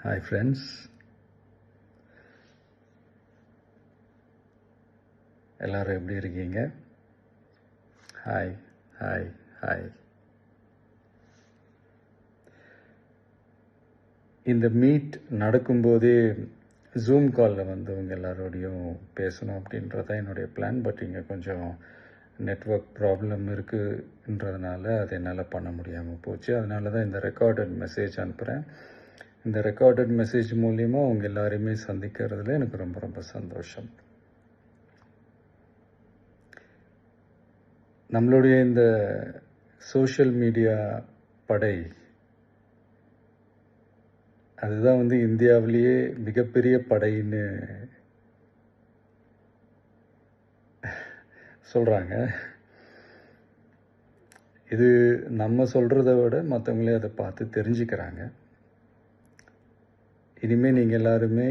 Hi friends, எல்லாரும் எப்படி இருக்கீங்க? Hi hi hi. இந்த மீட் நடக்கும்போதே ஜூம் காலில் வந்து உங்கள் எல்லாரோடையும் பேசணும் அப்படின்றது தான் என்னுடைய பிளான். பட் இங்கே கொஞ்சம் நெட்வொர்க் ப்ராப்ளம் இருக்குன்றதுனால அதை என்னால் பண்ண முடியாமல் போச்சு. அதனால தான் இந்த ரெக்கார்டட் மெசேஜ் அனுப்புகிறேன். இந்த ரெக்கார்டட் மெசேஜ் மூலிமா உங்கள் எல்லாரையுமே சந்திக்கிறதுல எனக்கு ரொம்ப ரொம்ப சந்தோஷம். நம்மளுடைய இந்த சோஷியல் மீடியா படை அதுதான் வந்து இந்தியாவிலேயே மிகப்பெரிய படைன்னு சொல்கிறாங்க. இது நம்ம சொல்கிறத விட மற்றவங்களே அதை பார்த்து தெரிஞ்சுக்கிறாங்க. இனிமேல் நீங்கள் எல்லாருமே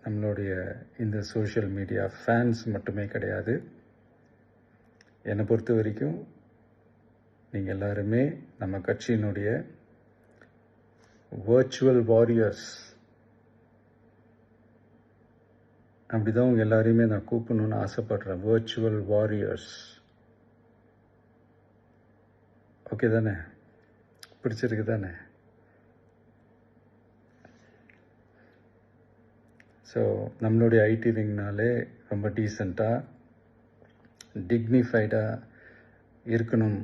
நம்மளுடைய இந்த சோஷியல் மீடியா ஃபேன்ஸ் மட்டுமே கிடையாது. என்னை பொறுத்த வரைக்கும் நீங்கள் எல்லாருமே நம்ம கட்சியினுடைய வர்ச்சுவல் வாரியர்ஸ். அப்படிதான் உங்கள் எல்லாரையுமே நான் கூப்பிடணுன்னு ஆசைப்படுறேன். Virtual warriors. ஓகே தானே? பிடிச்சிருக்கு தானே? ஸோ நம்மளுடைய ஐடி விங்னாலே ரொம்ப டீசெண்டாக டிக்னிஃபைடாக இருக்கணும்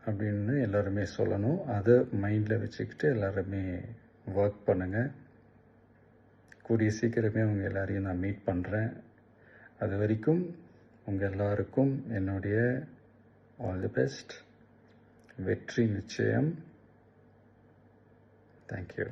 அப்படின்னு எல்லாருமே சொல்லணும். அதை மைண்டில் வச்சுக்கிட்டு எல்லாருமே ஒர்க் பண்ணுங்கள். கூடிய சீக்கிரமே உங்கள் எல்லாரையும் நான் மீட் பண்ணுறேன். அது வரைக்கும் உங்கள் எல்லாருக்கும் என்னுடைய ஆல் தி பெஸ்ட். வெற்றி நிச்சயம். தேங்க்யூ.